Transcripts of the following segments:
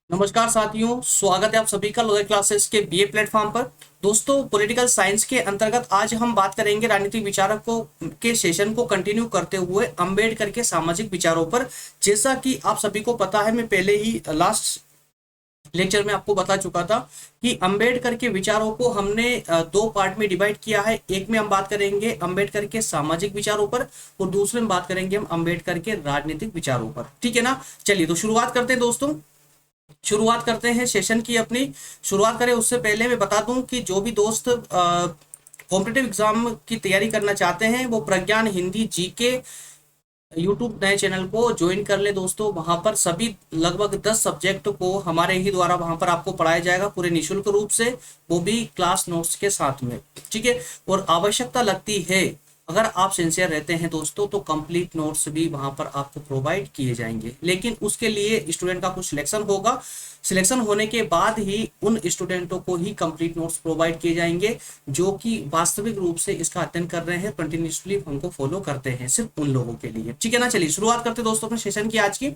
नमस्कार साथियों, स्वागत है आप सभी का लोअर क्लासेस के बीए प्लेटफॉर्म पर। दोस्तों, पॉलिटिकल साइंस के अंतर्गत आज हम बात करेंगे राजनीतिक विचारकों के सेशन को कंटिन्यू करते हुए अंबेडकर के सामाजिक विचारों पर। जैसा कि आप सभी को पता है, मैं पहले ही लास्ट लेक्चर में आपको बता चुका था कि अंबेडकर के विचारों को हमने दो पार्ट में डिवाइड किया है। एक में हम बात करेंगे अंबेडकर के सामाजिक विचारों पर और दूसरे में बात करेंगे हम अंबेडकर के राजनीतिक विचारों पर। ठीक है ना? चलिए तो शुरुआत करते हैं दोस्तों। शुरुआत करते हैं सेशन की अपनी। शुरुआत करें उससे पहले मैं बता दूं कि जो भी दोस्त कॉम्पिटिटिव एग्जाम की तैयारी करना चाहते हैं वो प्रज्ञान हिंदी जीके यूट्यूब नए चैनल को ज्वाइन कर ले दोस्तों। वहां पर सभी लगभग 10 सब्जेक्ट को हमारे ही द्वारा वहां पर आपको पढ़ाया जाएगा पूरे निःशुल्क रूप से, वो भी क्लास नोट्स के साथ में। ठीक है? और आवश्यकता लगती है, अगर आप सिंसियर रहते हैं दोस्तों, तो कंप्लीट नोट्स भी वहां पर आपको प्रोवाइड किए जाएंगे। लेकिन उसके लिए स्टूडेंट का कुछ सिलेक्शन होगा। सिलेक्शन होने के बाद ही उन स्टूडेंटों को ही कंप्लीट नोट्स प्रोवाइड किए जाएंगे जो कि वास्तविक रूप से इसका अध्ययन कर रहे हैं, कंटिन्यूसली हमको फॉलो करते हैं, सिर्फ उन लोगों के लिए। ठीक है ना? चलिए शुरुआत करते हैं दोस्तों अपने सेशन की।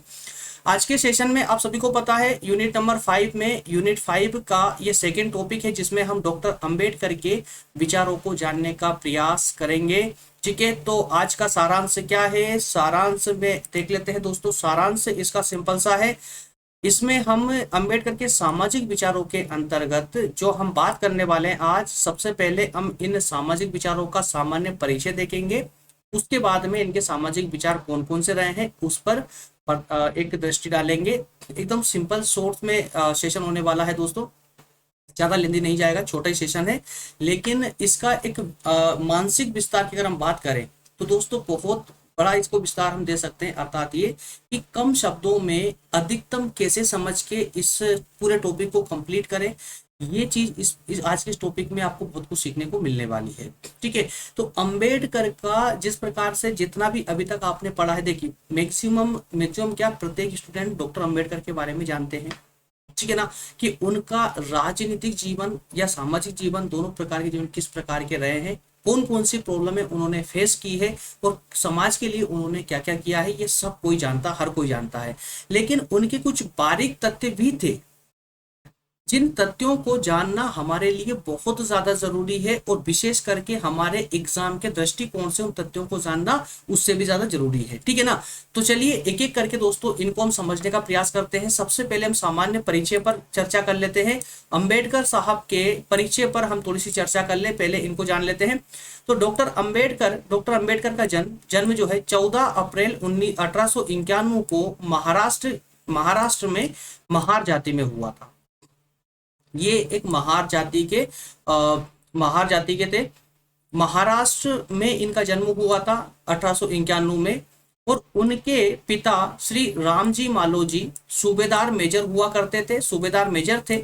आज के सेशन में आप सभी को पता है यूनिट नंबर 5 में, यूनिट 5 का ये सेकेंड टॉपिक है जिसमें हम डॉक्टर अंबेडकर के विचारों को जानने का प्रयास करेंगे। ठीक है? तो आज का सारांश क्या है, सारांश में देख लेते हैं दोस्तों। सारांश इसका सिंपल सा है। इसमें हम अंबेडकर के सामाजिक विचारों के अंतर्गत जो हम बात करने वाले हैं आज, सबसे पहले हम इन सामाजिक विचारों का सामान्य परिचय देखेंगे। उसके बाद में इनके सामाजिक विचार कौन कौन से रहे हैं उस पर एक दृष्टि डालेंगे। एकदम सिंपल शॉर्ट में सेशन होने वाला है दोस्तों, ज्यादा लेंदी नहीं जाएगा, छोटा ही सेशन है। लेकिन इसका एक मानसिक विस्तार की अगर हम बात करें तो दोस्तों बहुत बड़ा इसको विस्तार हम दे सकते हैं। अर्थात ये कि कम शब्दों में अधिकतम कैसे समझ के इस पूरे टॉपिक को कंप्लीट करें, ये चीज इस आज के इस टॉपिक में आपको बहुत कुछ सीखने को मिलने वाली है। ठीक है? तो अंबेडकर का जिस प्रकार से जितना भी अभी तक आपने पढ़ा है, देखिए मैक्सिमम क्या प्रत्येक स्टूडेंट डॉक्टर अंबेडकर के बारे में जानते हैं। ठीक है ना? कि उनका राजनीतिक जीवन या सामाजिक जीवन, दोनों प्रकार के जीवन किस प्रकार के रहे हैं, कौन कौन सी प्रॉब्लम उन्होंने फेस की है और समाज के लिए उन्होंने क्या क्या किया है, ये सब कोई जानता, हर कोई जानता है। लेकिन उनके कुछ बारीक तथ्य भी थे जिन तथ्यों को जानना हमारे लिए बहुत ज्यादा जरूरी है, और विशेष करके हमारे एग्जाम के दृष्टिकोण से उन तथ्यों को जानना उससे भी ज्यादा जरूरी है। ठीक है ना? तो चलिए एक एक करके दोस्तों इनको हम समझने का प्रयास करते हैं। सबसे पहले हम सामान्य परिचय पर चर्चा कर लेते हैं। अंबेडकर साहब के परिचय पर हम थोड़ी सी चर्चा कर ले, पहले इनको जान लेते हैं। तो डॉक्टर अंबेडकर का जन्म जो है 14 अप्रैल 1891 को महाराष्ट्र में महार जाति में हुआ था। ये एक महार जाति के थे। महाराष्ट्र में इनका जन्म हुआ था 1891 में। और उनके पिता श्री रामजी मालोजी सूबेदार मेजर हुआ करते थे, सूबेदार मेजर थे।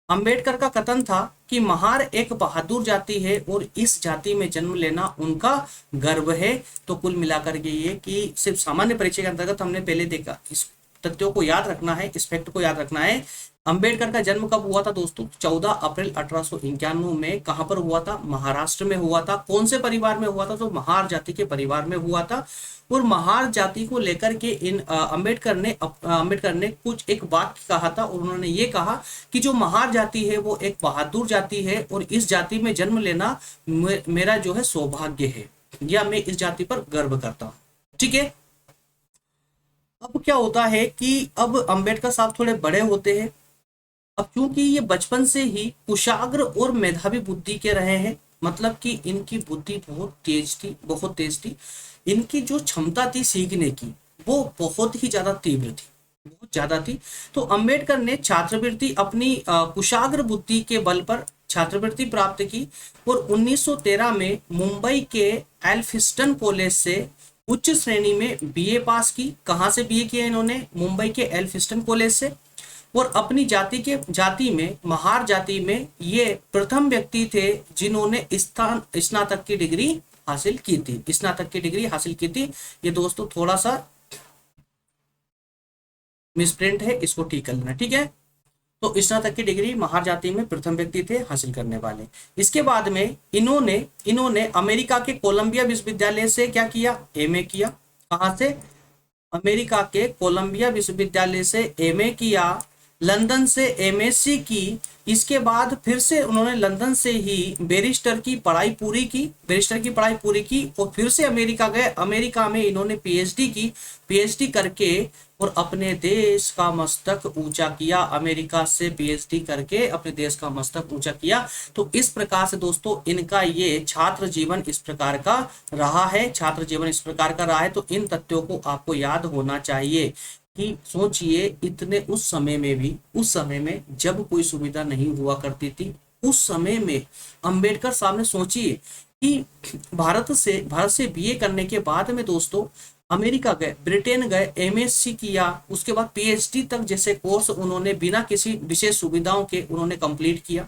अंबेडकर का कथन था कि महार एक बहादुर जाति है और इस जाति में जन्म लेना उनका गर्व है। तो कुल मिलाकर के ये कि सिर्फ सामान्य परिचय के अंतर्गत हमने पहले देखा, इस तथ्यों को याद रखना है, इस फैक्ट को याद रखना है। अंबेडकर का जन्म कब हुआ था दोस्तों? 14 अप्रैल 1891 में। कहां पर हुआ था? महाराष्ट्र में हुआ था। कौन से परिवार में हुआ था? तो महार जाति के परिवार में हुआ था। और महार जाति को लेकर के अंबेडकर ने कुछ एक वाक्य कहा था, और उन्होंने ये कहा कि जो महार जाति है वो एक बहादुर जाति है और इस जाति में जन्म लेना मेरा जो है सौभाग्य है, या मैं इस जाति पर गर्व करता हूँ। ठीक है? अब क्या होता है कि अब अंबेडकर साहब थोड़े बड़े होते हैं। अब क्योंकि ये बचपन से ही कुशाग्र और मेधावी बुद्धि के रहे हैं, मतलब कि इनकी बुद्धि बहुत तेज थी। इनकी जो क्षमता थी सीखने की, वो बहुत ही ज्यादा तीव्र थी, बहुत ज्यादा थी। तो अंबेडकर ने छात्रवृत्ति अपनी कुशाग्र बुद्धि के बल पर छात्रवृत्ति प्राप्त की और 1913 में मुंबई के एल्फिस्टन कॉलेज से उच्च श्रेणी में बीए पास की। कहां से बीए किया इन्होंने? मुंबई के एल्फिस्टन कॉलेज से। और अपनी जाति में, महार जाति में, ये प्रथम व्यक्ति थे जिन्होंने स्नातक की डिग्री हासिल की थी। ये दोस्तों थोड़ा सा मिसप्रिंट है, इसको ठीक कर लेना। ठीक है? तो स्नातक की डिग्री महार जाति में प्रथम व्यक्ति थे हासिल करने वाले। इसके बाद में इन्होंने अमेरिका के कोलंबिया विश्वविद्यालय से क्या किया? एमए किया। कहां से? अमेरिका के कोलंबिया विश्वविद्यालय से एमए किया। लंदन से एमएससी की, इसके बाद फिर से उन्होंने लंदन से ही बैरिस्टर की पढ़ाई पूरी की, और फिर से अमेरिका गए। अमेरिका में इन्होंने पीएचडी की, पीएचडी करके और अपने देश का मस्तक ऊंचा किया। अमेरिका से पीएचडी करके अपने देश का मस्तक ऊंचा किया। तो इस प्रकार से दोस्तों इनका ये छात्र जीवन इस प्रकार का रहा है, तो इन तथ्यों को आपको याद होना चाहिए कि सोचिए इतने उस समय में जब कोई सुविधा नहीं हुआ करती थी, उस समय में अंबेडकर साहब ने सोचिए कि भारत से बीए करने के बाद में दोस्तों अमेरिका गए, ब्रिटेन गए, एमएससी किया, उसके बाद पीएचडी तक जैसे कोर्स उन्होंने बिना किसी विशेष सुविधाओं के उन्होंने कंप्लीट किया।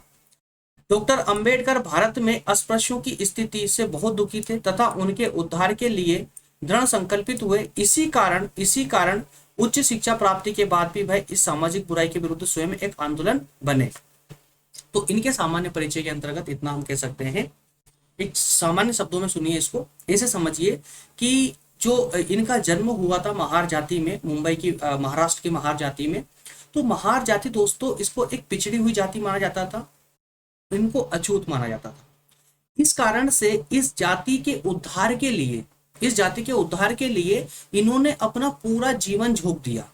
डॉक्टर अंबेडकर भारत में अस्पृश्यों की स्थिति से बहुत दुखी थे तथा उनके उद्धार के लिए दृढ़ संकल्पित हुए। इसी कारण उच्च शिक्षा प्राप्ति के बाद भी वह इस सामाजिक बुराई के विरुद्ध स्वयं एक आंदोलन बने। तो इनके सामान्य परिचय के अंतर्गत इतना हम कह सकते हैं। एक सामान्य शब्दों में सुनिए इसको, ऐसे समझिए कि जो इनका जन्म हुआ था महार जाति में, मुंबई की महाराष्ट्र की महार जाति में। तो महार जाति दोस्तों इसको एक पिछड़ी हुई जाति माना जाता था, इनको अछूत माना जाता था। इस कारण से इस जाति के उद्धार के लिए इन्होंने अपना पूरा जीवन झोंक दिया।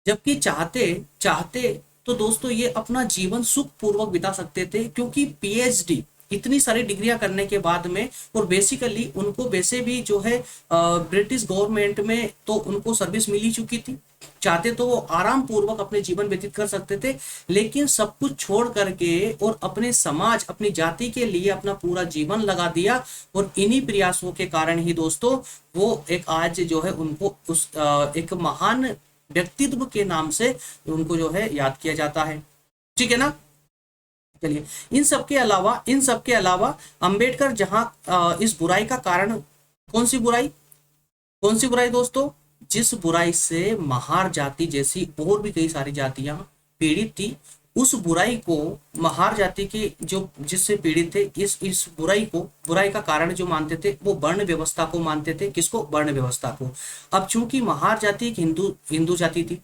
जबकि चाहते तो दोस्तों ये अपना जीवन सुख पूर्वक बिता सकते थे, क्योंकि पीएचडी इतनी सारी डिग्रियां करने के बाद में, और बेसिकली उनको वैसे भी जो है ब्रिटिश गवर्नमेंट में तो उनको सर्विस मिल ही चुकी थी। चाहते तो वो आराम पूर्वक अपने जीवन व्यतीत कर सकते थे, लेकिन सब कुछ छोड़ करके और अपने समाज, अपनी जाति के लिए अपना पूरा जीवन लगा दिया। और इन्हीं प्रयासों के कारण ही दोस्तों वो एक आज जो है उनको उस एक महान व्यक्तित्व के नाम से उनको जो है याद किया जाता है। ठीक है ना। चलिए, इन सब के अलावा अंबेडकर जहां इस बुराई का कारण, कौन सी बुराई दोस्तों, जिस बुराई से महार जाति जैसी और भी कई सारी जातियां पीड़ित थी, उस बुराई को महार जाति के जो जिससे पीड़ित थे, इस बुराई का कारण जो मानते थे वो वर्ण व्यवस्था को मानते थे। किसको? वर्ण व्यवस्था को। अब चूंकि महार जाति एक हिंदू जाति थी,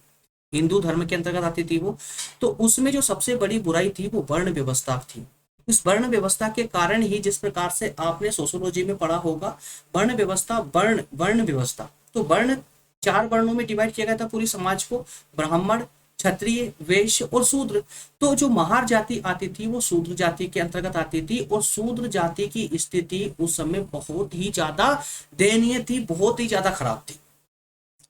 हिंदू धर्म के अंतर्गत आती थी वो, तो उसमें जो सबसे बड़ी बुराई थी वो वर्ण व्यवस्था थी। इस वर्ण व्यवस्था के कारण ही, जिस प्रकार से आपने सोशियोलॉजी में पढ़ा होगा, वर्ण व्यवस्था, तो वर्ण 4 वर्णों में डिवाइड किया गया था पूरी समाज को, ब्राह्मण, क्षत्रिय, वैश्य और शूद्र। तो जो महार जाति आती थी वो शूद्र जाति के अंतर्गत आती थी, और शूद्र जाति की स्थिति उस समय बहुत ही ज्यादा दयनीय थी, बहुत ही ज्यादा खराब थी।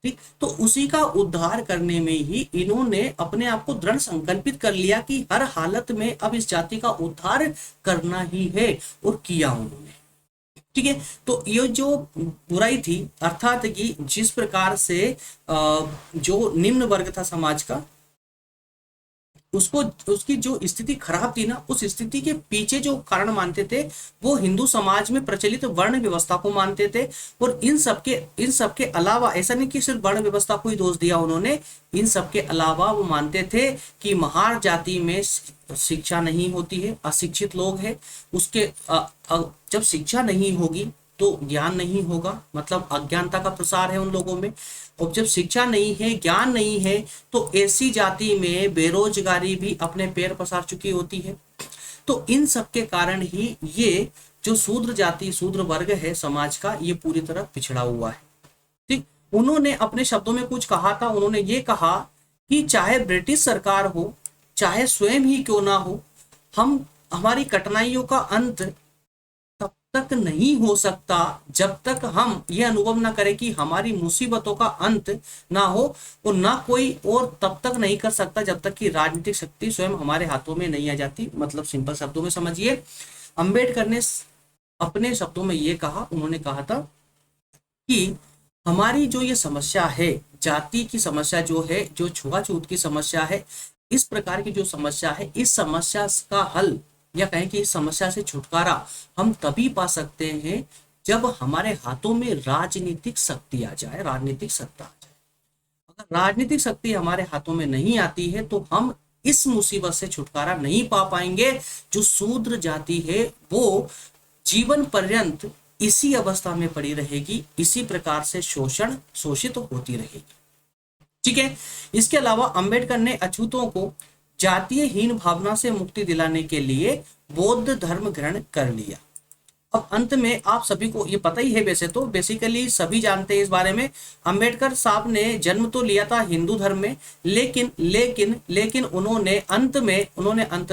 ठीक, तो उसी का उद्धार करने में ही इन्होंने अपने आप को दृढ़ संकल्पित कर लिया कि हर हालत में अब इस जाति का उद्धार करना ही है, और किया उन्होंने। ठीक है, तो ये जो बुराई थी, अर्थात कि जिस प्रकार से जो निम्न वर्ग था समाज का, उसकी जो स्थिति खराब थी ना, उस स्थिति के पीछे जो कारण मानते थे वो हिंदू समाज में प्रचलित वर्ण व्यवस्था को मानते थे। और इन सबके अलावा, ऐसा नहीं कि सिर्फ वर्ण व्यवस्था को ही दोष दिया उन्होंने, इन सबके अलावा वो मानते थे कि महार जाति में शिक्षा नहीं होती है, अशिक्षित लोग हैं, उसके जब शिक्षा नहीं होगी तो ज्ञान नहीं होगा, मतलब अज्ञानता का प्रसार है उन लोगों में। और जब शिक्षा नहीं है, ज्ञान नहीं है, तो ऐसी जाति में बेरोजगारी भी अपने पैर पसार चुकी होती है। तो इन सब के कारण ही ये जो शूद्र वर्ग है समाज का, ये पूरी तरह पिछड़ा हुआ है। ठीक, उन्होंने अपने शब्दों में कुछ कहा था। उन्होंने ये कहा कि चाहे ब्रिटिश सरकार हो, चाहे स्वयं ही क्यों ना हो, हमारी कठिनाइयों का अंत तक नहीं हो सकता जब तक हम ये अनुभव ना करें कि हमारी मुसीबतों का अंत ना हो, और ना कोई और तब तक नहीं कर सकता जब तक कि राजनीतिक शक्ति स्वयं हमारे हाथों में नहीं आ जाती। मतलब सिंपल शब्दों में समझिए, अंबेडकर ने अपने शब्दों में ये कहा, उन्होंने कहा था कि हमारी जो ये समस्या है, जाति की समस्या जो है, जो छुआछूत की समस्या है, इस प्रकार की जो समस्या है, इस समस्या का हल या कहें कि इस समस्या से छुटकारा हम तभी पा सकते हैं जब हमारे हाथों में राजनीतिक शक्ति आ जाए, राजनीतिक सत्ता आ जाए। अगर राजनीतिक शक्ति हमारे हाथों में नहीं आती है तो हम इस मुसीबत से छुटकारा नहीं पा पाएंगे। जो शूद्र जाति है वो जीवन पर्यंत इसी अवस्था में पड़ी रहेगी, इसी प्रकार से शोषित होती रहेगी। ठीक है। इसके अलावा अंबेडकर ने अछूतों को जातीय हीन भावना से मुक्ति दिलाने के लिए बौद्ध धर्म ग्रहण कर लिया। अब अंत में आप सभी को ये पता ही है, वैसे तो बेसिकली सभी जानते हैं इस बारे में, अंबेडकर साहब ने जन्म तो लिया था हिंदू धर्म में, लेकिन लेकिन लेकिन उन्होंने अंत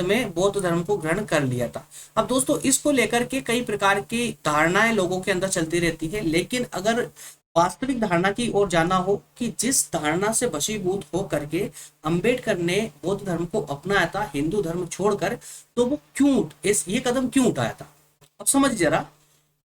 में बौद्ध धर्म को ग्रहण कर लिया था। अब दोस्तों इसको लेकर के कई प्रकार की धारणाएं लोगों के अंदर चलती रहती है, लेकिन अगर वास्तविक धारणा की ओर जाना हो कि जिस धारणा से वशीभूत हो करके अंबेडकर ने बौद्ध धर्म को अपनाया था हिंदू धर्म छोड़कर, तो वो ये कदम क्यों उठाया था। अब समझ जरा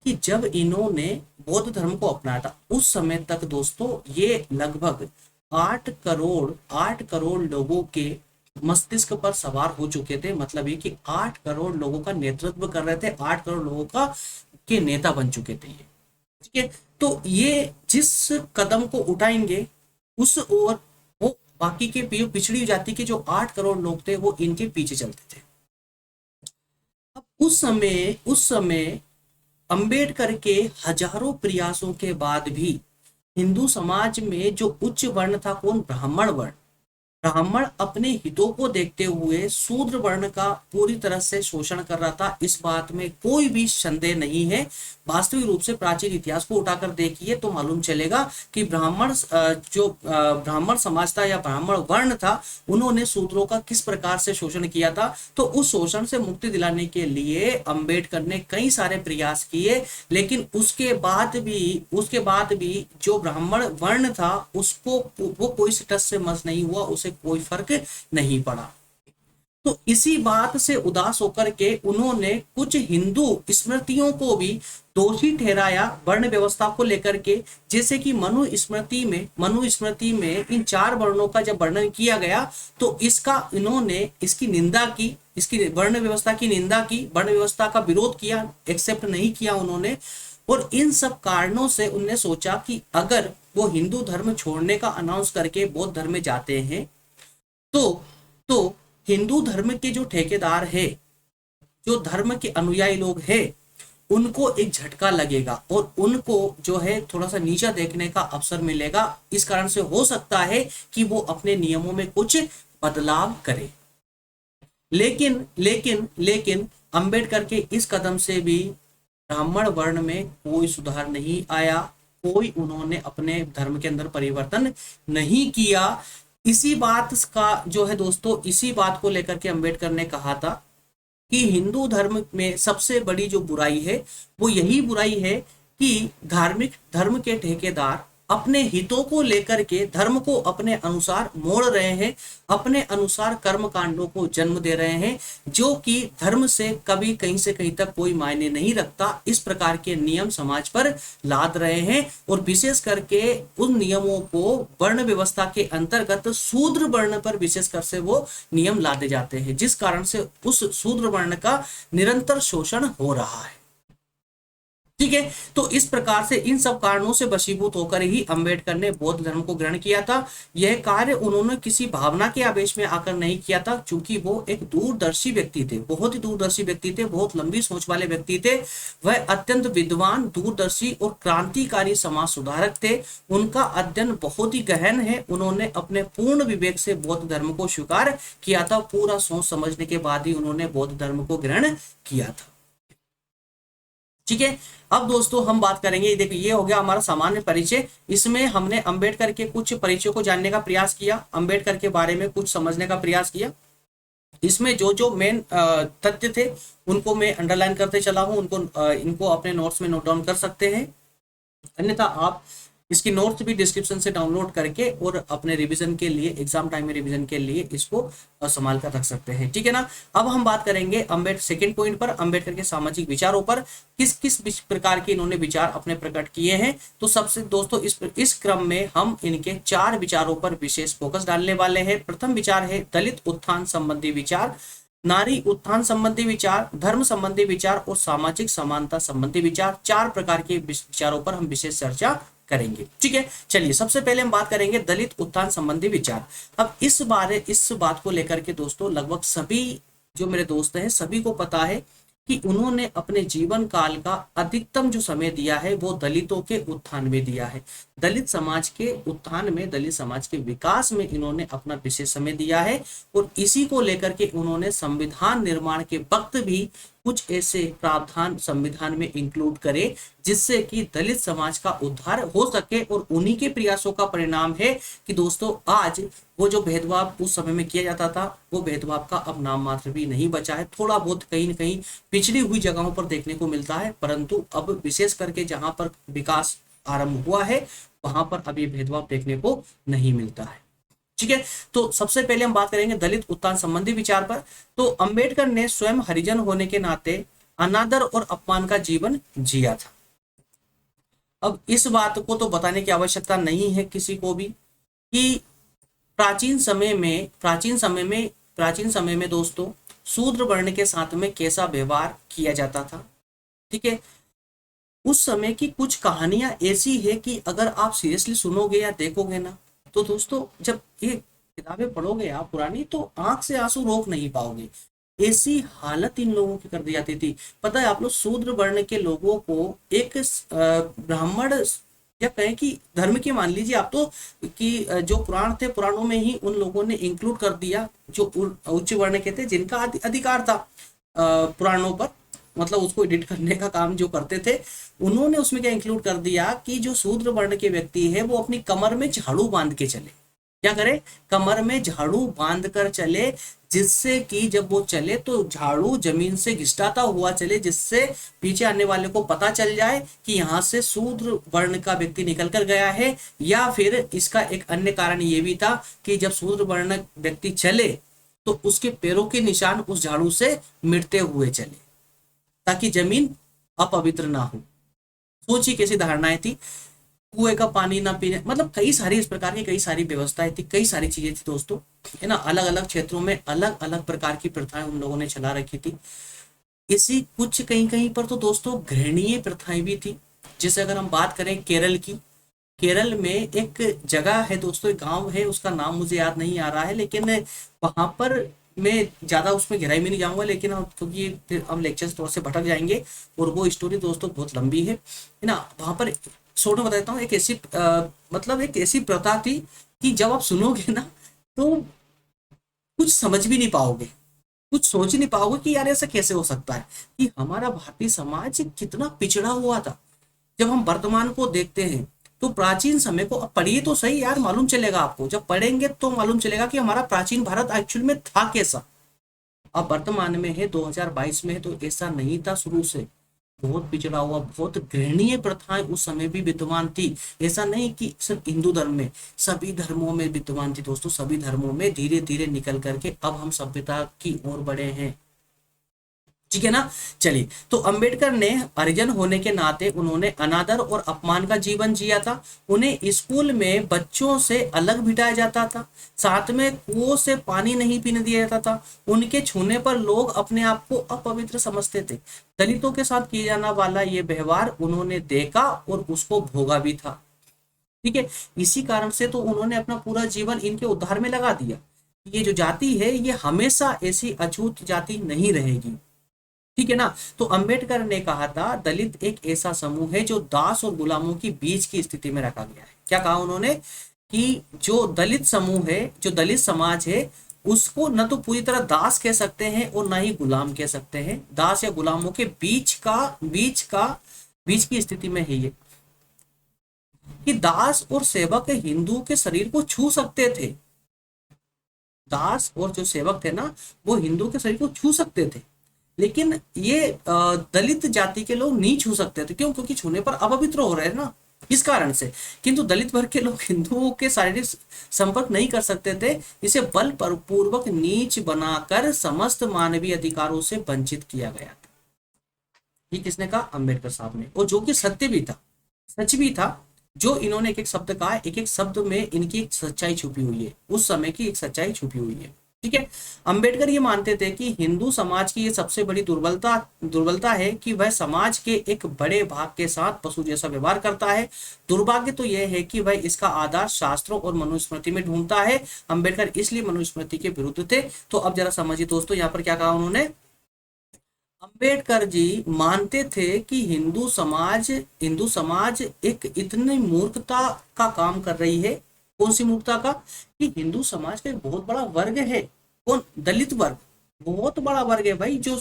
कि जब इन्होंने बौद्ध धर्म को अपनाया था उस समय तक दोस्तों ये लगभग 8 करोड़ लोगों के मस्तिष्क पर सवार हो चुके थे। मतलब ये कि 8 करोड़ लोगों का नेतृत्व कर रहे थे, 8 करोड़ लोगों का के नेता बन चुके थे ये। ठीक है, तो ये जिस कदम को उठाएंगे उस ओर वो बाकी के पिछड़ी जाति के जो 8 करोड़ लोग थे वो इनके पीछे चलते थे। अब उस समय अंबेडकर के हजारों प्रयासों के बाद भी हिंदू समाज में जो उच्च वर्ण था, कौन, ब्राह्मण वर्ण, ब्राह्मण अपने हितों को देखते हुए शूद्र वर्ण का पूरी तरह से शोषण कर रहा था। इस बात में कोई भी संदेह नहीं है। वास्तविक रूप से प्राचीन इतिहास को उठाकर देखिए तो मालूम चलेगा कि ब्राह्मण समाज था या ब्राह्मण वर्ण था, उन्होंने शूद्रों का किस प्रकार से शोषण किया था। तो उस शोषण से मुक्ति दिलाने के लिए अंबेडकर ने कई सारे प्रयास किए, लेकिन उसके बाद भी जो ब्राह्मण वर्ण था उसको वो कोई टस से मस नहीं हुआ, उसे कोई फर्क नहीं पड़ा। तो इसी बात से उदास होकर के उन्होंने कुछ हिंदू स्मृतियों को भी दोषी ठहराया वर्ण व्यवस्था को लेकर के। जैसे कि मनुस्मृति में इन 4 वर्णों का जब वर्णन किया गया तो इन्होंने इसकी निंदा की, इसकी वर्ण व्यवस्था की निंदा की, वर्ण व्यवस्था का विरोध किया, एक्सेप्ट नहीं किया उन्होंने। और इन सब कारणों से उन्होंने सोचा कि अगर वो हिंदू धर्म छोड़ने का अनाउंस करके बौद्ध धर्म में जाते हैं तो हिंदू धर्म के जो ठेकेदार है, जो धर्म के अनुयायी लोग हैं, उनको एक झटका लगेगा और उनको जो है थोड़ा सा नीचा देखने का अवसर मिलेगा। इस कारण से हो सकता है कि वो अपने नियमों में कुछ बदलाव करे। लेकिन अंबेडकर के इस कदम से भी ब्राह्मण वर्ण में कोई सुधार नहीं आया, कोई उन्होंने अपने धर्म के अंदर परिवर्तन नहीं किया। इसी बात को लेकर के अंबेडकर ने कहा था कि हिंदू धर्म में सबसे बड़ी जो बुराई है वो यही बुराई है कि धार्मिक धर्म के ठेकेदार अपने हितों को लेकर के धर्म को अपने अनुसार मोड़ रहे हैं, अपने अनुसार कर्म कांडों को जन्म दे रहे हैं, जो कि धर्म से कभी कहीं से कहीं तक कोई मायने नहीं रखता। इस प्रकार के नियम समाज पर लाद रहे हैं और विशेष करके उन नियमों को वर्ण व्यवस्था के अंतर्गत शूद्र वर्ण पर विशेषकर से वो नियम लादे जाते हैं, जिस कारण से उस शूद्र वर्ण का निरंतर शोषण हो रहा है। ठीक है, तो इस प्रकार से इन सब कारणों से वशीभूत होकर ही अंबेडकर ने बौद्ध धर्म को ग्रहण किया था। यह कार्य उन्होंने किसी भावना के आवेश में आकर नहीं किया था, क्योंकि वो एक दूरदर्शी व्यक्ति थे, बहुत ही दूरदर्शी व्यक्ति थे, बहुत लंबी सोच वाले व्यक्ति थे। वह अत्यंत विद्वान, दूरदर्शी और क्रांतिकारी समाज सुधारक थे। उनका अध्ययन बहुत ही गहन है। उन्होंने अपने पूर्ण विवेक से बौद्ध धर्म को स्वीकार किया था। पूरा सोच समझने के बाद ही उन्होंने बौद्ध धर्म को ग्रहण किया था। ठीक है, अब दोस्तों हम बात करेंगे, देखिए ये हो गया हमारा सामान्य परिचय। इसमें हमने अंबेडकर के कुछ परिचय को जानने का प्रयास किया, अंबेडकर के बारे में कुछ समझने का प्रयास किया। इसमें जो जो मेन तथ्य थे उनको मैं अंडरलाइन करते चला हूं, इनको अपने नोट्स में नोट डाउन कर सकते हैं। अन्यथा आप इसकी नोट्स भी डिस्क्रिप्शन से डाउनलोड करके और अपने रिवीजन के लिए, एग्जाम टाइम में रिवीजन के लिए इसको संभाल कर रख सकते हैं। ठीक है ना। अब हम बात करेंगे सेकंड पॉइंट पर, अंबेडकर के सामाजिक विचारों पर। किस किस प्रकार के इन्होंने विचार अपने प्रकट किए हैं। तो सबसे दोस्तों इस क्रम में हम इनके 4 विचारों पर विशेष फोकस डालने वाले हैं। प्रथम विचार है दलित उत्थान संबंधी विचार, नारी उत्थान संबंधी विचार, धर्म संबंधी विचार और सामाजिक समानता संबंधी विचार। 4 प्रकार के विचारों पर हम विशेष चर्चा करेंगे। ठीक है, चलिए सबसे पहले हम बात करेंगे दलित उत्थान संबंधी विचार। अब इस बात को लेकर के दोस्तों लगभग सभी जो मेरे दोस्त हैं सभी को पता है कि उन्होंने अपने जीवन काल का अधिकतम जो समय दिया है वो दलितों के उत्थान में दिया है। दलित समाज के उत्थान में, दलित समाज के विकास में इन्होंने अपना विशेष समय दिया है। और इसी को लेकर के उन्होंने संविधान निर्माण के वक्त भी कुछ ऐसे प्रावधान संविधान में इंक्लूड करे जिससे कि दलित समाज का उद्धार हो सके। और उन्हीं के प्रयासों का परिणाम है कि दोस्तों आज वो जो भेदभाव उस समय में किया जाता था वो भेदभाव का अब नाम मात्र भी नहीं बचा है। थोड़ा बहुत कहीं न कहीं पिछड़ी हुई जगहों पर देखने को मिलता है, परंतु अब विशेष करके जहां पर विकास आरंभ हुआ है वहां पर अब ये भेदभाव देखने को नहीं मिलता है। ठीक है, तो सबसे पहले हम बात करेंगे दलित उत्थान संबंधी विचार पर। तो अंबेडकर ने स्वयं हरिजन होने के नाते अनादर और अपमान का जीवन जिया था। अब इस बात को तो बताने की आवश्यकता नहीं है किसी को भी कि प्राचीन समय में दोस्तों शूद्र वर्ण के साथ में कैसा व्यवहार किया जाता था। ठीक है, उस समय की कुछ कहानियां ऐसी है कि अगर आप सीरियसली सुनोगे या देखोगे ना तो दोस्तों जब ये किताबें पढ़ोगे आप पुरानी तो आंख से आंसू रोक नहीं पाओगे। ऐसी हालत इन लोगों की कर दी जाती थी। पता है आप लोग, शूद्र वर्ण के लोगों को एक ब्राह्मण या कहें कि धर्म के मान लीजिए आप तो कि जो पुराण थे पुराणों में ही उन लोगों ने इंक्लूड कर दिया जो उच्च वर्ण के थे जिनका अधिकार था पुराणों पर, मतलब उसको एडिट करने का काम जो करते थे उन्होंने उसमें क्या इंक्लूड कर दिया कि जो शूद्र वर्ण के व्यक्ति है वो अपनी कमर में झाड़ू बांध के चले। क्या करे? कमर में झाड़ू बांध कर चले, जिससे कि जब वो चले तो झाड़ू जमीन से घिसटाता हुआ चले, जिससे पीछे आने वाले को पता चल जाए कि यहाँ से शूद्र वर्ण का व्यक्ति निकल कर गया है। या फिर इसका एक अन्य कारण ये भी था कि जब शूद्र वर्ण व्यक्ति चले तो उसके पैरों के निशान उस झाड़ू से मिटते हुए चले ताकि जमीन अपवित्र ना हो। सोचिए कैसी धारणाएं थी, कुएं का पानी ना पीने, मतलब कई सारी इस प्रकार की कई सारी व्यवस्थाएं थी, कई सारी चीजें थी दोस्तों, है ना। अलग अलग क्षेत्रों में अलग अलग प्रकार की प्रथाएं उन लोगों ने चला रखी थी। इसी कुछ कहीं कहीं पर तो दोस्तों घृणीय प्रथाएं भी थी। जैसे अगर हम बात करें केरल की, केरल में एक जगह है दोस्तों, एक गांव है, उसका नाम मुझे याद नहीं आ रहा है, लेकिन वहां पर मैं ज्यादा उसमें गहराई में नहीं जाऊंगा, लेकिन क्योंकि फिर हम लेक्चर थोड़ा से भटक जाएंगे और वो स्टोरी दोस्तों बहुत लंबी है ना। वहां पर शॉर्ट में बताता हूँ, एक ऐसी मतलब एक ऐसी प्रथा थी कि जब आप सुनोगे ना तो कुछ समझ भी नहीं पाओगे, कुछ सोच नहीं पाओगे कि यार ऐसा कैसे हो सकता है कि हमारा भारतीय समाज कितना पिछड़ा हुआ था। जब हम वर्तमान को देखते हैं तो प्राचीन समय को अब पढ़िए तो सही यार, मालूम चलेगा आपको, जब पढ़ेंगे तो मालूम चलेगा कि हमारा प्राचीन भारत एक्चुअल में था कैसा। अब वर्तमान में है 2022 में है तो ऐसा नहीं था शुरू से, बहुत पिछड़ा हुआ, बहुत घृणीय प्रथाएं उस समय भी विद्यमान थी। ऐसा नहीं कि सिर्फ हिंदू धर्म में, सभी धर्मों में विद्यमान थी दोस्तों। सभी धर्मों में धीरे धीरे निकल करके अब हम सभ्यता की ओर बढ़े हैं, ठीक है ना। चलिए, तो अंबेडकर ने हरिजन होने के नाते उन्होंने अनादर और अपमान का जीवन जिया था। उन्हें स्कूल में बच्चों से अलग बिठाया जाता था, साथ में कुओं से पानी नहीं पीने दिया जाता था। उनके छूने पर लोग अपने आप को अपवित्र समझते थे। दलितों के साथ किया जाने वाला ये व्यवहार उन्होंने देखा और उसको भोगा भी था, ठीक है। इसी कारण से तो उन्होंने अपना पूरा जीवन इनके उद्धार में लगा दिया। ये जो जाति है ये हमेशा ऐसी अछूत जाति नहीं रहेगी, ठीक है ना। तो अंबेडकर ने कहा था दलित एक ऐसा समूह है जो दास और गुलामों की बीच की स्थिति में रखा गया है। क्या कहा उन्होंने कि जो दलित समूह है, जो दलित समाज है, उसको न तो पूरी तरह दास कह सकते हैं और ना ही गुलाम कह सकते हैं। दास या गुलामों के बीच की स्थिति में है ये, कि दास और सेवक हिंदू के शरीर को छू सकते थे। दास और जो सेवक थे ना वो हिंदू के शरीर को छू सकते थे, लेकिन ये दलित जाति के लोग नहीं छू सकते थे। क्यों? क्योंकि छूने पर अपवित्र हो रहे हैं ना, इस कारण से। किंतु दलित वर्ग के लोग हिंदुओं के शारीरिक संपर्क नहीं कर सकते थे। इसे बल पूर्वक नीच बनाकर समस्त मानवीय अधिकारों से वंचित किया गया था। ये किसने कहा? अंबेडकर साहब ने। और जो कि सत्य भी था, सच भी था। जो इन्होंने एक एक शब्द कहा, एक एक शब्द में इनकी एक सच्चाई छुपी हुई है, उस समय की एक सच्चाई छुपी हुई है, ठीक है। अंबेडकर ये मानते थे कि हिंदू समाज की ये सबसे बड़ी दुर्बलता है कि वह समाज के एक बड़े भाग के साथ पशु जैसा व्यवहार करता है। दुर्भाग्य तो यह है कि वह इसका आधार शास्त्रों और मनुस्मृति में ढूंढता है। अंबेडकर इसलिए मनुस्मृति के विरुद्ध थे। तो अब जरा समझिए दोस्तों, यहाँ पर क्या कहा उन्होंने? अंबेडकर जी मानते थे कि हिंदू समाज एक इतनी मूर्खता का काम कर रही है। कौन सी मूर्खता का? कि हिंदू समाज का एक बहुत बड़ा वर्ग है। कौन? दलित वर्ग। बहुत बड़ा वर्ग है भाई। जो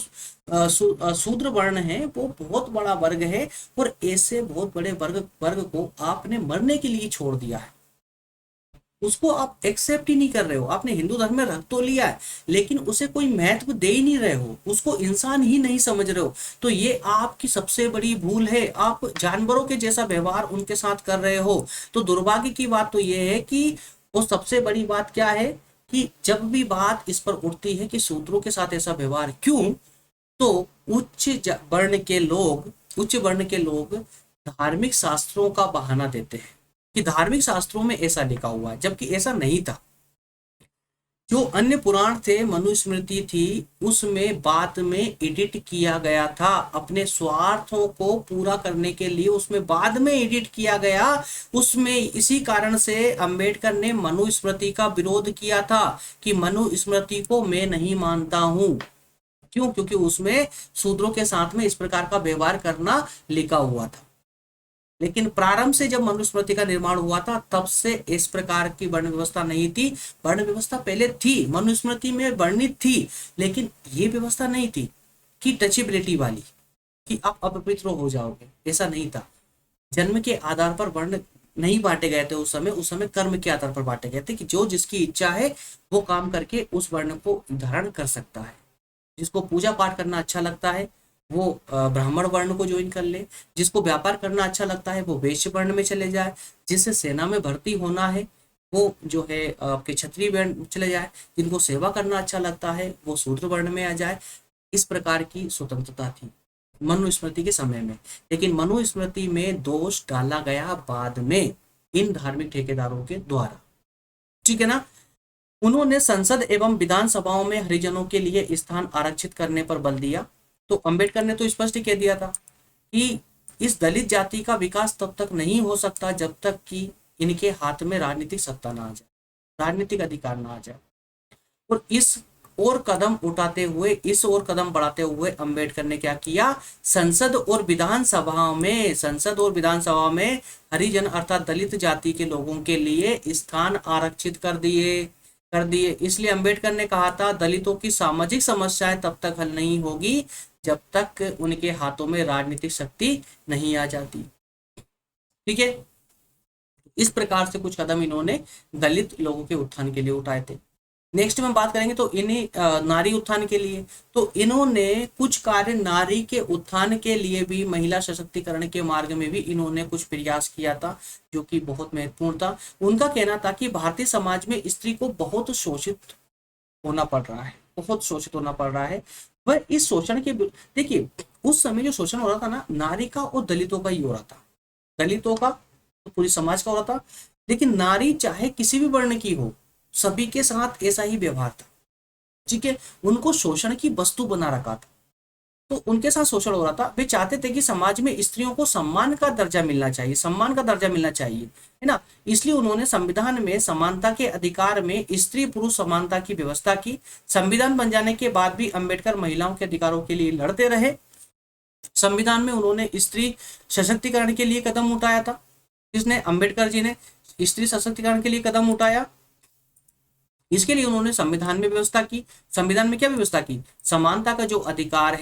शूद्र वर्ण है वो बहुत बड़ा वर्ग है। और ऐसे बहुत बड़े वर्ग को आपने मरने के लिए छोड़ दिया है। उसको आप एक्सेप्ट ही नहीं कर रहे हो। आपने हिंदू धर्म में रख तो लिया है, लेकिन उसे कोई महत्व दे ही नहीं रहे हो, उसको इंसान ही नहीं समझ रहे हो। तो ये आपकी सबसे बड़ी भूल है। आप जानवरों के जैसा व्यवहार उनके साथ कर रहे हो। तो दुर्भाग्य की बात तो ये है कि वो सबसे बड़ी बात क्या है कि जब भी बात इस पर उठती है कि शूद्रों के साथ ऐसा व्यवहार क्यों, तो उच्च वर्ण के लोग धार्मिक शास्त्रों का बहाना देते हैं कि धार्मिक शास्त्रों में ऐसा लिखा हुआ है, जबकि ऐसा नहीं था। जो अन्य पुराण थे, मनुस्मृति थी, उसमें बाद में एडिट किया गया था अपने स्वार्थों को पूरा करने के लिए। उसमें बाद में एडिट किया गया। उसमें इसी कारण से अंबेडकर ने मनुस्मृति का विरोध किया था कि मनुस्मृति को मैं नहीं मानता हूं। क्यों? क्योंकि उसमें शूद्रों के साथ में इस प्रकार का व्यवहार करना लिखा हुआ था। लेकिन प्रारंभ से जब मनुस्मृति का निर्माण हुआ था, तब से इस प्रकार की वर्ण व्यवस्था नहीं थी। वर्ण व्यवस्था पहले थी, मनुस्मृति में वर्णित थी, लेकिन ये व्यवस्था नहीं थी कि टचेबिलिटी वाली, कि आप अपवित्र हो जाओगे, ऐसा नहीं था। जन्म के आधार पर वर्ण नहीं बांटे गए थे उस समय कर्म के आधार पर बांटे गए थे कि जो जिसकी इच्छा है वो काम करके उस वर्ण को धारण कर सकता है। जिसको पूजा पाठ करना अच्छा लगता है वो ब्राह्मण वर्ण को ज्वाइन कर ले। जिसको व्यापार करना अच्छा लगता है वो वैश्य वर्ण में चले जाए। जिसे सेना में भर्ती होना है वो जो है आपके क्षत्रिय वर्ण चले जाए। जिनको सेवा करना अच्छा लगता है वो शूद्र वर्ण में आ जाए। इस प्रकार की स्वतंत्रता थी मनुस्मृति के समय में। लेकिन मनुस्मृति में दोष डाला गया बाद में इन धार्मिक ठेकेदारों के द्वारा। ठीक है ना? उन्होंने संसद एवं विधानसभाओं में हरिजनों के लिए स्थान आरक्षित करने पर बल दिया। तो अंबेडकर ने तो स्पष्ट कह दिया था कि इस दलित जाति का विकास तब तक नहीं हो सकता जब तक कि इनके हाथ में राजनीतिक सत्ता ना आ जाए, राजनीतिक अधिकार ना आ जाए। और इस और कदम बढ़ाते हुए अंबेडकर ने क्या किया? संसद और विधानसभा में हरिजन अर्थात दलित जाति के लोगों के लिए स्थान आरक्षित कर दिए। इसलिए अंबेडकर ने कहा था दलितों की सामाजिक समस्याएं तब तक हल नहीं होगी जब तक उनके हाथों में राजनीतिक शक्ति नहीं आ जाती। ठीक है? इस प्रकार से कुछ कदम इन्होंने दलित लोगों के उत्थान के लिए उठाए थे। नेक्स्ट में बात करेंगे तो इन्हीं नारी उत्थान के लिए। तो इन्होंने कुछ कार्य नारी के उत्थान के लिए भी, महिला सशक्तिकरण के मार्ग में भी इन्होंने कुछ प्रयास किया था जो कि बहुत महत्वपूर्ण था। उनका कहना था कि भारतीय समाज में स्त्री को बहुत शोषित होना पड़ रहा है, बहुत शोषित होना पड़ रहा है। वह इस शोषण के देखिए, उस समय जो शोषण हो रहा था ना, नारी का और दलितों का ही हो रहा था। दलितों का तो पूरी समाज का हो रहा था, लेकिन नारी चाहे किसी भी वर्ण की हो, सभी के साथ ऐसा ही व्यवहार था। ठीक है? उनको शोषण की वस्तु बना रखा था, तो उनके साथ शोषण हो रहा था। वे चाहते थे कि समाज में स्त्रियों को सम्मान का दर्जा मिलना चाहिए, है ना? इसलिए उन्होंने संविधान में समानता के अधिकार में स्त्री पुरुष समानता की व्यवस्था की। संविधान बन जाने के बाद भी अंबेडकर महिलाओं के अधिकारों के लिए लड़ते रहे। संविधान में उन्होंने स्त्री सशक्तिकरण के लिए कदम उठाया था। किसने? अंबेडकर जी ने स्त्री सशक्तिकरण के लिए कदम उठाया। इसके लिए उन्होंने संविधान में व्यवस्था की। संविधान में क्या व्यवस्था की? समानता का जो अधिकार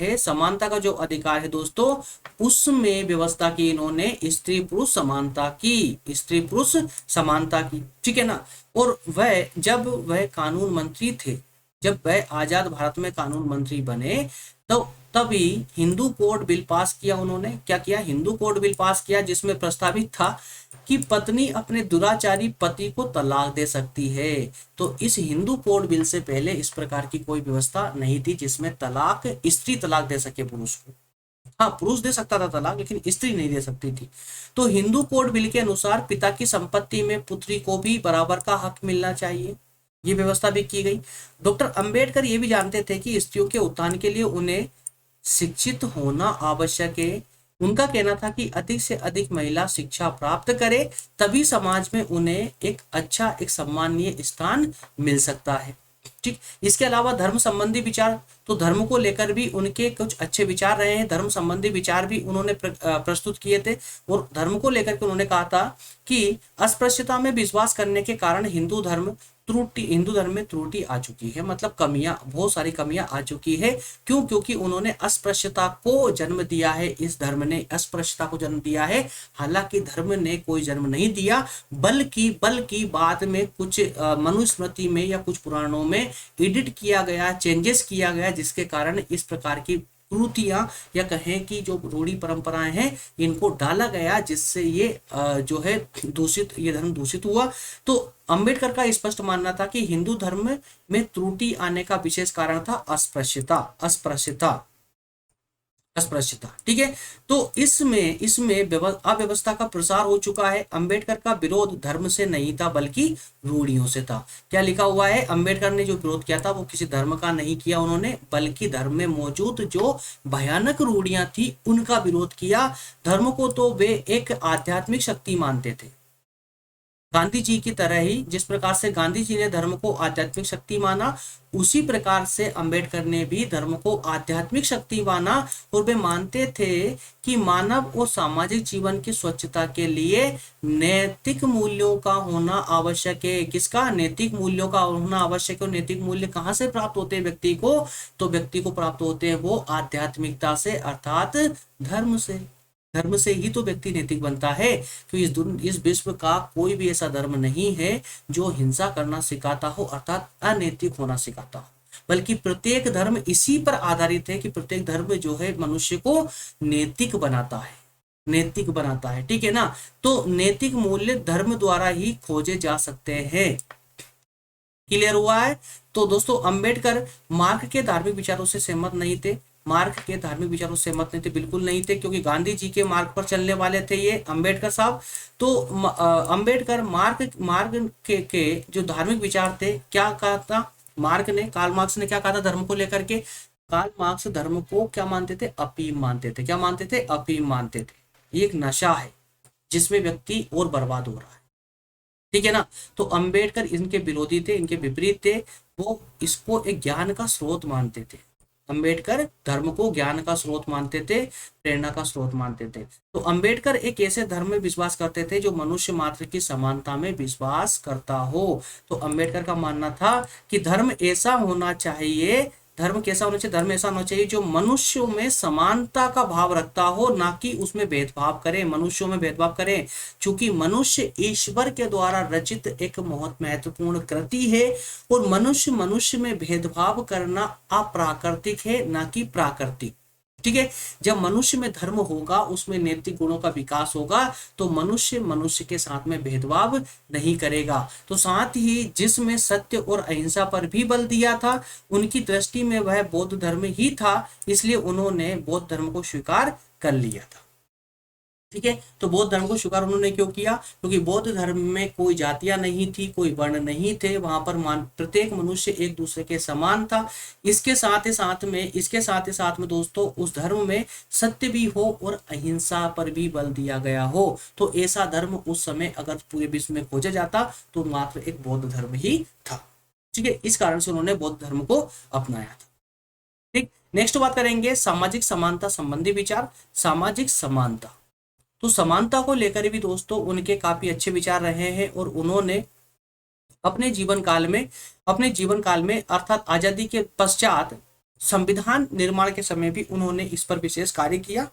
है दोस्तों, उसमें व्यवस्था की इन्होंने स्त्री पुरुष समानता की। ठीक है ना? और जब वह कानून मंत्री थे, जब वह आजाद भारत में कानून मंत्री बने, तो तभी हिंदू कोड बिल पास किया। उन्होंने क्या किया? हिंदू कोड बिल पास किया, जिसमें प्रस्तावित था कि पत्नी अपने दुराचारी पति को तलाक दे सकती है। तो इस हिंदू कोड बिल से पहले इस प्रकार की कोई व्यवस्था नहीं थी जिसमें स्त्री तलाक दे सके पुरुष को। हाँ, पुरुष दे सकता था तलाक, लेकिन स्त्री नहीं दे सकती थी। तो हिंदू कोड बिल के अनुसार पिता की संपत्ति में पुत्री को भी बराबर का हक मिलना चाहिए, ये व्यवस्था भी की गई। डॉक्टर अंबेडकर ये भी जानते थे कि स्त्रियों के उत्थान के लिए उन्हें शिक्षित होना आवश्यक है। उनका कहना था कि अधिक से अधिक महिला शिक्षा प्राप्त करे, तभी समाज में उन्हें एक सम्माननीय स्थान मिल सकता है। ठीक। इसके अलावा धर्म संबंधी विचार, तो धर्म को लेकर भी उनके कुछ अच्छे विचार रहे हैं, धर्म संबंधी विचार भी उन्होंने प्रस्तुत किए थे। और धर्म को लेकर के उन्होंने कहा था कि अस्पृश्यता में विश्वास करने के कारण हिंदू धर्म में त्रुटि आ चुकी है, मतलब कमियां, बहुत सारी कमियां आ चुकी है। क्यों? क्योंकि उन्होंने अस्पृश्यता को जन्म दिया है, इस धर्म ने अस्पृश्यता को जन्म दिया है। हालांकि धर्म ने कोई जन्म नहीं दिया, बल्कि बाद में कुछ मनुस्मृति में या कुछ पुराणों में एडिट किया गया, चेंजेस किया गया, जिसके कारण इस प्रकार की त्रुटियां या कहें कि जो रूढ़ी परंपराएं हैं इनको डाला गया, जिससे ये जो है ये धर्म दूषित हुआ। तो अंबेडकर का स्पष्ट मानना था कि हिंदू धर्म में त्रुटि आने का विशेष कारण था अस्पृश्यता। ठीक है। तो इसमें अव्यवस्था का प्रसार हो चुका है। अंबेडकर का विरोध धर्म से नहीं था बल्कि रूढ़ियों से था। क्या लिखा हुआ है? अंबेडकर ने जो विरोध किया था वो किसी धर्म का नहीं किया उन्होंने, बल्कि धर्म में मौजूद जो भयानक रूढ़ियां थी उनका विरोध किया। धर्म को तो वे एक आध्यात्मिक शक्ति मानते थे, गांधी जी की तरह ही। जिस प्रकार से गांधी जी ने धर्म को आध्यात्मिक शक्ति माना, उसी प्रकार से अंबेडकर ने भी धर्म को आध्यात्मिक शक्ति माना। और वे मानते थे कि मानव और सामाजिक जीवन की स्वच्छता के लिए नैतिक मूल्यों का होना आवश्यक है। किसका? नैतिक मूल्यों का होना आवश्यक है। और नैतिक मूल्य कहाँ से प्राप्त होते हैं व्यक्ति को? तो व्यक्ति को प्राप्त होते हैं वो आध्यात्मिकता से, अर्थात धर्म से। धर्म से ही तो व्यक्ति नैतिक बनता है। क्योंकि इस विश्व का कोई भी ऐसा धर्म नहीं है जो हिंसा करना सिखाता हो, अर्थात अनैतिक होना सिखाता हो, बल्कि प्रत्येक धर्म इसी पर आधारित है कि प्रत्येक धर्म जो है मनुष्य को नैतिक बनाता है। ठीक है ना। तो नैतिक मूल्य धर्म द्वारा ही खोजे जा सकते हैं। क्लियर हुआ है? तो दोस्तों, अंबेडकर मार्क्स के धार्मिक विचारों से सहमत नहीं थे, बिल्कुल नहीं थे, क्योंकि गांधी जी के मार्ग पर चलने वाले थे ये अंबेडकर साहब। तो अंबेडकर मार्ग के जो धार्मिक विचार थे, क्या कहा था कार्ल मार्क्स ने क्या कहा था धर्म को लेकर के? कार्ल मार्क्स धर्म को क्या मानते थे? अफीम मानते थे। क्या मानते थे? अफीम मानते थे। ये एक नशा है जिसमें व्यक्ति और बर्बाद हो रहा है। ठीक है ना। तो अंबेडकर इनके विरोधी थे, इनके विपरीत थे। वो इसको एक ज्ञान का स्रोत मानते थे। अंबेडकर धर्म को ज्ञान का स्रोत मानते थे, प्रेरणा का स्रोत मानते थे। तो अंबेडकर एक ऐसे धर्म में विश्वास करते थे जो मनुष्य मात्र की समानता में विश्वास करता हो। तो अंबेडकर का मानना था कि धर्म ऐसा होना चाहिए, धर्म ऐसा होना चाहिए जो मनुष्यों में समानता का भाव रखता हो, ना कि उसमें भेदभाव करे, मनुष्यों में भेदभाव करे। चूंकि मनुष्य ईश्वर के द्वारा रचित एक बहुत महत्वपूर्ण कृति है और मनुष्य में भेदभाव करना अप्राकृतिक है, ना कि प्राकृतिक। ठीक है। जब मनुष्य में धर्म होगा, उसमें नैतिक गुणों का विकास होगा, तो मनुष्य के साथ में भेदभाव नहीं करेगा। तो साथ ही जिसमें सत्य और अहिंसा पर भी बल दिया था, उनकी दृष्टि में वह बौद्ध धर्म ही था, इसलिए उन्होंने बौद्ध धर्म को स्वीकार कर लिया था। ठीक है। तो बौद्ध धर्म को स्वीकार उन्होंने क्यों किया? क्योंकि बौद्ध धर्म में कोई जातियां नहीं थी, कोई वर्ण नहीं थे, वहां पर प्रत्येक मनुष्य एक दूसरे के समान था। इसके साथ ही साथ में दोस्तों, उस धर्म में सत्य भी हो और अहिंसा पर भी बल दिया गया हो। तो ऐसा धर्म उस समय अगर पूरे विश्व में खोजा जाता तो मात्र एक बौद्ध धर्म ही था। ठीक है। इस कारण से उन्होंने बौद्ध धर्म को अपनाया था। ठीक। नेक्स्ट बात करेंगे सामाजिक समानता संबंधी विचार। सामाजिक समानता, तो समानता को लेकर भी दोस्तों उनके काफी अच्छे विचार रहे हैं। और उन्होंने अपने जीवन काल में अर्थात आजादी के पश्चात संविधान निर्माण के समय भी उन्होंने इस पर विशेष कार्य किया।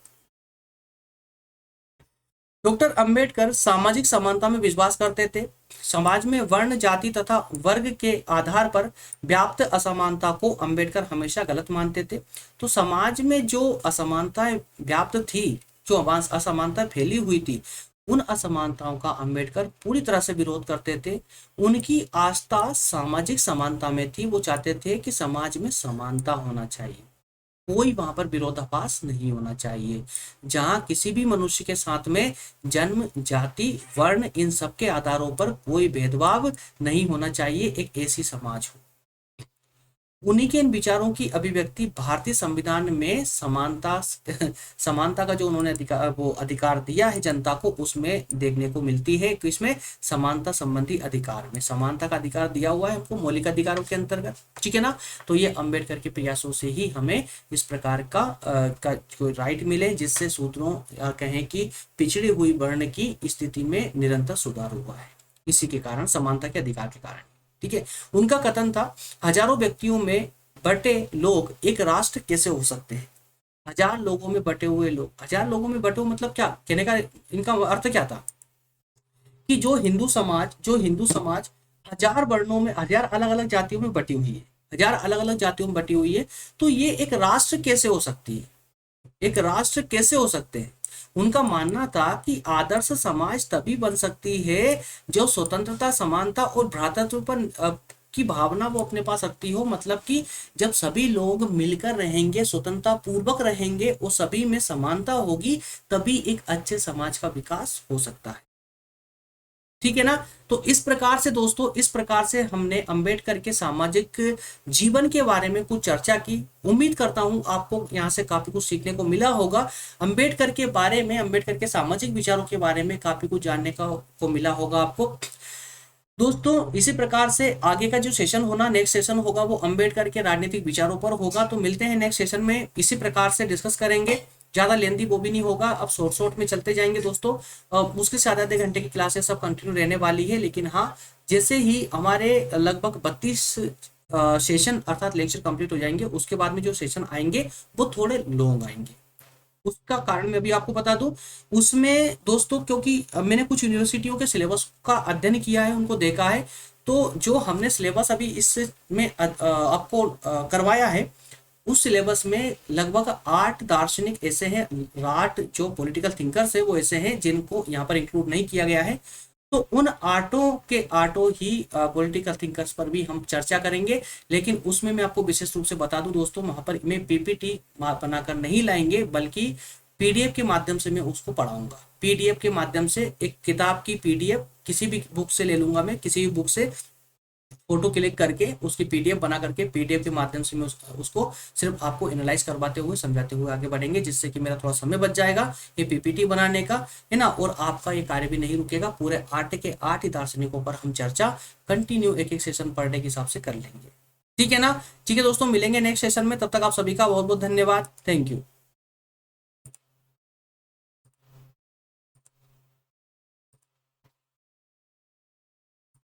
डॉक्टर अंबेडकर सामाजिक समानता में विश्वास करते थे। समाज में वर्ण, जाति तथा वर्ग के आधार पर व्याप्त असमानता को अंबेडकर हमेशा गलत मानते थे। तो समाज में जो असमानताएं व्याप्त थी, जो असमानता फैली हुई थी, उन असमानताओं का अंबेडकर पूरी तरह से विरोध करते थे। उनकी आस्था सामाजिक समानता में थी। वो चाहते थे कि समाज में समानता होना चाहिए, कोई वहां पर विरोधाभास नहीं होना चाहिए, जहां किसी भी मनुष्य के साथ में जन्म, जाति, वर्ण, इन सब के आधारों पर कोई भेदभाव नहीं होना चाहिए। एक ऐसी समाज हो। उन्हीं के इन विचारों की अभिव्यक्ति भारतीय संविधान में समानता समानता का जो उन्होंने अधिकार दिया है जनता को, उसमें देखने को मिलती है कि इसमें समानता संबंधी अधिकार में समानता का अधिकार दिया हुआ है हमको मौलिक अधिकारों के अंतर्गत। ठीक है ना। तो ये अंबेडकर के प्रयासों से ही हमें इस प्रकार का कोई राइट मिले, जिससे सूत्रों कहें कि पिछड़ी हुई वर्ण की स्थिति में निरंतर सुधार हुआ है, इसी के कारण समानता के अधिकार के कारण। ठीक है। उनका कथन था, हजारों व्यक्तियों में बटे लोग एक राष्ट्र कैसे हो सकते हैं। हजार लोगों में बटे हुए लोग, हजार लोगों में बटे हुए मतलब क्या कहने का इनका अर्थ क्या था कि जो हिंदू समाज हजार वर्णों में, हजार अलग अलग जातियों में बटी हुई है, हजार अलग अलग जातियों में बटी हुई है, तो ये एक राष्ट्र कैसे हो सकती है, एक राष्ट्र कैसे हो सकते हैं। उनका मानना था कि आदर्श समाज तभी बन सकती है जो स्वतंत्रता, समानता और भ्रातृत्व पर की भावना वो अपने पास रखती हो, मतलब कि जब सभी लोग मिलकर रहेंगे, स्वतंत्रता पूर्वक रहेंगे और सभी में समानता होगी, तभी एक अच्छे समाज का विकास हो सकता है। ठीक है ना। तो इस प्रकार से दोस्तों, इस प्रकार से हमने अंबेडकर के सामाजिक जीवन के बारे में कुछ चर्चा की। उम्मीद करता हूं आपको यहाँ से काफी कुछ सीखने को मिला होगा। अंबेडकर के बारे में, अंबेडकर के सामाजिक विचारों के बारे में काफी कुछ जानने को मिला होगा आपको। दोस्तों इसी प्रकार से आगे का जो सेशन होना, नेक्स्ट सेशन होगा, वो अंबेडकर के राजनीतिक विचारों पर होगा। तो मिलते हैं नेक्स्ट सेशन में, इसी प्रकार से डिस्कस करेंगे। ज्यादा लेंदी वो भी नहीं होगा, अब शॉर्ट शॉर्ट में चलते जाएंगे दोस्तों। मुश्किल से आधे घंटे की क्लासेस सब कंटिन्यू रहने वाली है, लेकिन हाँ, जैसे ही हमारे लगभग 32 सेशन अर्थात लेक्चर कंप्लीट हो जाएंगे, उसके बाद में जो सेशन आएंगे वो थोड़े लॉन्ग आएंगे। उसका कारण मैं भी आपको बता दूं, उसमें दोस्तों क्योंकि मैंने कुछ यूनिवर्सिटियों के सिलेबस का अध्ययन किया है, उनको देखा है, तो जो हमने सिलेबस अभी इसमें आपको करवाया है, उस सिलेबस में लगभग 8 दार्शनिक ऐसे हैं, 8 जो पॉलिटिकल थिंकर्स है वो ऐसे हैं जिनको यहाँ पर इंक्लूड नहीं किया गया है। तो उन आठों के आठों ही पॉलिटिकल थिंकर्स पर भी हम चर्चा करेंगे, लेकिन उसमें मैं आपको विशेष रूप से बता दूं दोस्तों, वहां पर मैं पीपीटी बनाकर नहीं लाएंगे, बल्कि पीडीएफ के माध्यम से मैं उसको पढ़ाऊंगा। पीडीएफ के माध्यम से एक किताब की पीडीएफ किसी भी बुक से ले लूंगा, मैं किसी भी बुक से फोटो क्लिक करके उसकी पीडीएफ बना करके पीडीएफ के माध्यम से मैं उसको सिर्फ आपको एनालाइज करवाते हुए, समझाते हुए आगे बढ़ेंगे, जिससे कि मेरा थोड़ा समय बच जाएगा ये पीपीटी बनाने का, है ना। और आपका ये कार्य भी नहीं रुकेगा, पूरे 8 के 8 ही दार्शनिकों पर हम चर्चा कंटिन्यू एक एक सेशन पर डे के हिसाब से कर लेंगे। ठीक है ना। ठीक है दोस्तों, मिलेंगे नेक्स्ट सेशन में, तब तक आप सभी का बहुत बहुत धन्यवाद। Thank you.